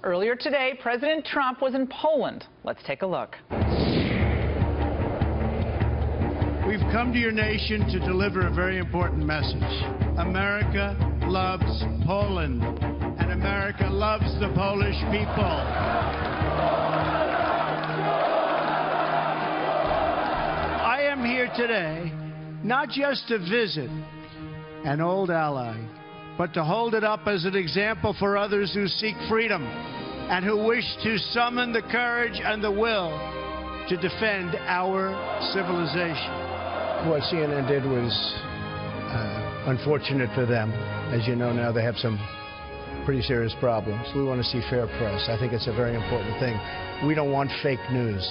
Earlier today, President Trump was in Poland. Let's take a look. We've come to your nation to deliver a very important message. America loves Poland, and America loves the Polish people. I am here today not just to visit an old ally, but to hold it up as an example for others who seek freedom and who wish to summon the courage and the will to defend our civilization. What CNN did was unfortunate for them. As you know now, they have some pretty serious problems. We want to see fair press. I think it's a very important thing. We don't want fake news.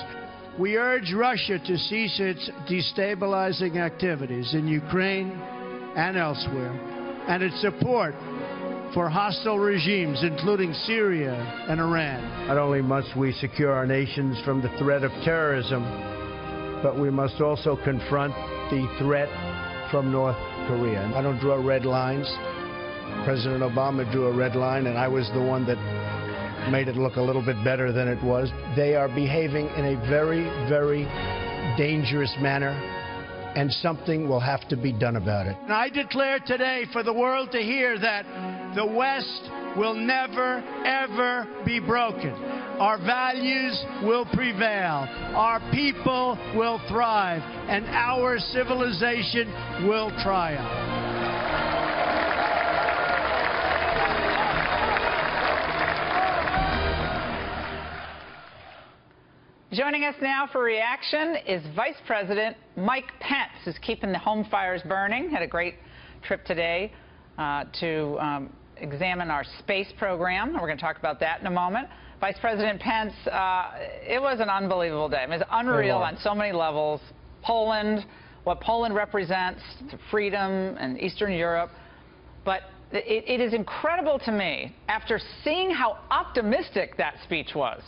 We urge Russia to cease its destabilizing activities in Ukraine and elsewhere, and its support for hostile regimes, including Syria and Iran. Not only must we secure our nations from the threat of terrorism, but we must also confront the threat from North Korea. I don't draw red lines. President Obama drew a red line, and I was the one that made it look a little bit better than it was. They are behaving in a very, very dangerous manner, and something will have to be done about it. And I declare today for the world to hear that the West will never, ever be broken. Our values will prevail. Our people will thrive, and our civilization will triumph. Joining us now for reaction is Vice President Mike Pence, who's keeping the home fires burning. Had a great trip today to examine our space program. We're going to talk about that in a moment. Vice President Pence, it was an unbelievable day. I mean, it's unreal on so many levels. Poland, what Poland represents to freedom and Eastern Europe. But it is incredible to me, after seeing how optimistic that speech was,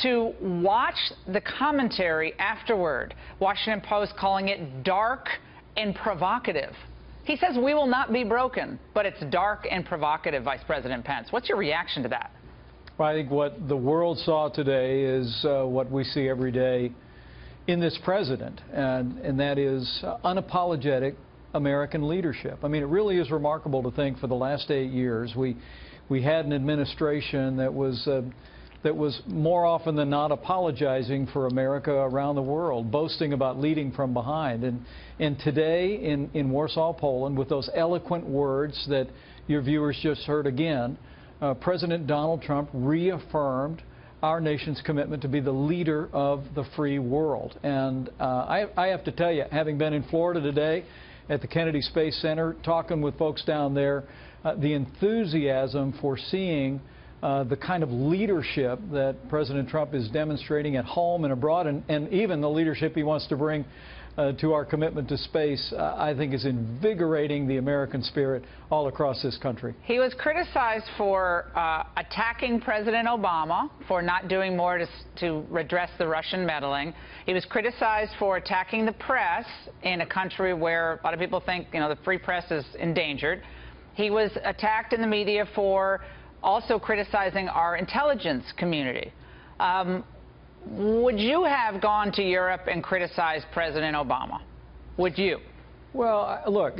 to watch the commentary afterward, Washington Post calling it dark and provocative. He says we will not be broken, but it's dark and provocative, Vice President Pence. What's your reaction to that? Well, I think what the world saw today is what we see every day in this president, and that is unapologetic American leadership. I mean, it really is remarkable to think for the last 8 years we had an administration that was more often than not apologizing for America around the world, boasting about leading from behind. And today in Warsaw, Poland, with those eloquent words that your viewers just heard again, President Donald Trump reaffirmed our nation's commitment to be the leader of the free world. And I have to tell you, having been in Florida today at the Kennedy Space Center, talking with folks down there, the enthusiasm for seeing the kind of leadership that President Trump is demonstrating at home and abroad, and even the leadership he wants to bring to our commitment to space, I think is invigorating the American spirit all across this country. He was criticized for attacking President Obama for not doing more to redress the Russian meddling. He was criticized for attacking the press in a country where a lot of people think, you know, the free press is endangered. He was attacked in the media for also criticizing our intelligence community. Would you have gone to Europe and criticized President Obama? Would you? Well, look,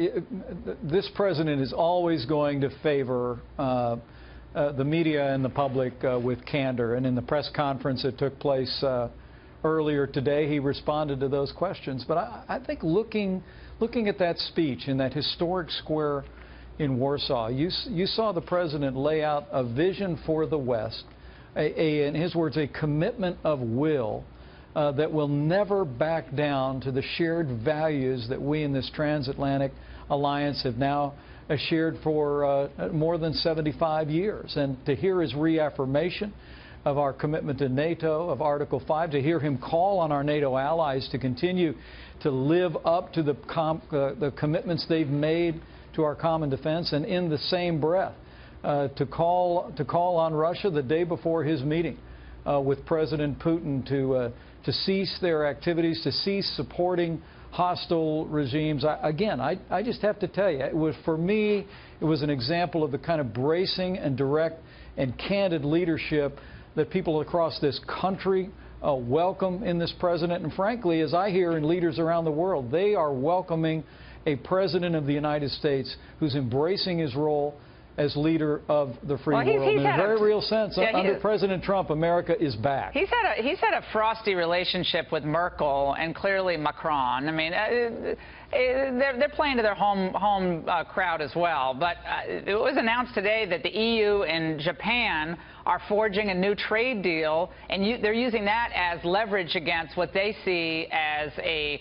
this president is always going to favor the media and the public with candor. And in the press conference that took place earlier today, he responded to those questions. But I think looking at that speech in that historic square in Warsaw, you saw the president lay out a vision for the West, in his words, a commitment of will that will never back down to the shared values that we in this transatlantic alliance have now shared for more than 75 years. And to hear his reaffirmation of our commitment to NATO, of Article 5, to hear him call on our NATO allies to continue to live up to the commitments they've made to our common defense, and in the same breath to call on Russia the day before his meeting with President Putin to cease their activities, to cease supporting hostile regimes. I just have to tell you, for me, it was an example of the kind of bracing and direct and candid leadership that people across this country welcome in this president. And frankly, as I hear in leaders around the world, they are welcoming a president of the United States who's embracing his role as leader of the free world. In a very real sense, under President Trump, America is back. He's had a frosty relationship with Merkel and clearly Macron. I mean, they're playing to their home crowd as well. But it was announced today that the EU and Japan are forging a new trade deal, and they're using that as leverage against what they see as a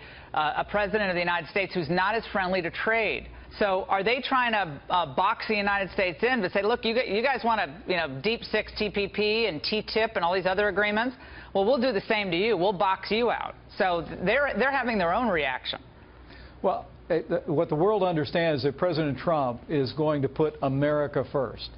president of the United States who's not as friendly to trade. So are they trying to box the United States in, but say, look, you guys want to, deep six TPP and TTIP and all these other agreements? Well, we'll do the same to you. We'll box you out. So they're having their own reaction. Well, what the world understands is that President Trump is going to put America first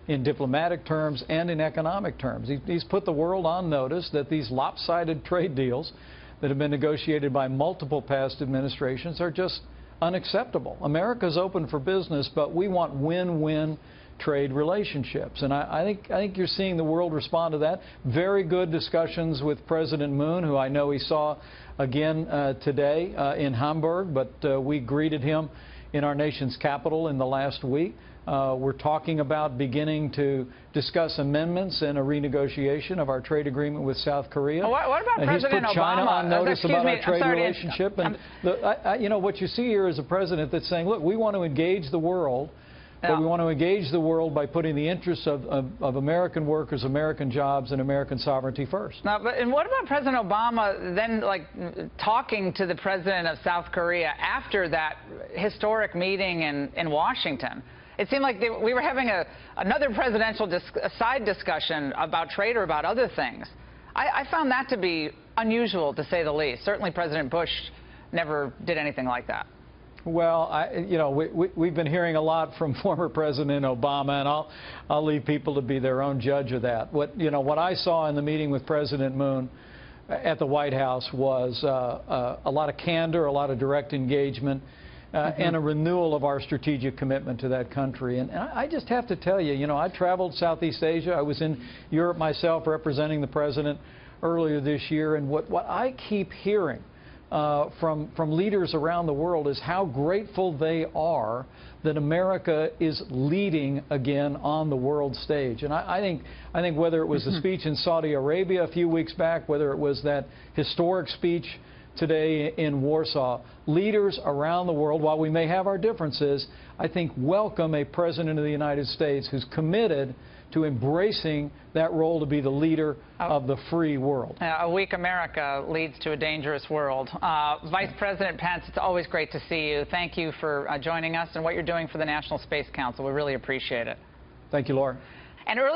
in diplomatic terms and in economic terms. He's put the world on notice that these lopsided trade deals that have been negotiated by multiple past administrations are just unacceptable. America's open for business, but we want win-win trade relationships. And I think you're seeing the world respond to that. Very good discussions with President Moon, who I know he saw again today in Hamburg, but we greeted him in our nation's capital in the last week. We're talking about beginning to discuss amendments and a renegotiation of our trade agreement with South Korea. Well, what about President Obama? He's put China on notice about our trade relationship. And what you see here is a president that's saying, look, we want to engage the world, but we want to engage the world by putting the interests of American workers, American jobs, and American sovereignty first. And what about President Obama then, talking to the president of South Korea after that historic meeting in Washington? It seemed like we were having another presidential side discussion about trade or about other things. I found that to be unusual, to say the least. Certainly President Bush never did anything like that. Well, we've been hearing a lot from former President Obama, and I'll leave people to be their own judge of that. What I saw in the meeting with President Moon at the White House was a lot of candor, a lot of direct engagement, and a renewal of our strategic commitment to that country. And I just have to tell you, I traveled Southeast Asia. I was in Europe myself representing the president earlier this year, and what I keep hearing from leaders around the world is how grateful they are that America is leading again on the world stage. And I think whether it was the speech in Saudi Arabia a few weeks back, whether it was that historic speech today in Warsaw, leaders around the world, while we may have our differences, I think welcome a president of the United States who's committed to embracing that role to be the leader of the free world. A weak America leads to a dangerous world. Vice President Pence, it's always great to see you. Thank you for joining us and what you're doing for the National Space Council. We really appreciate it. Thank you, Laura. And earlier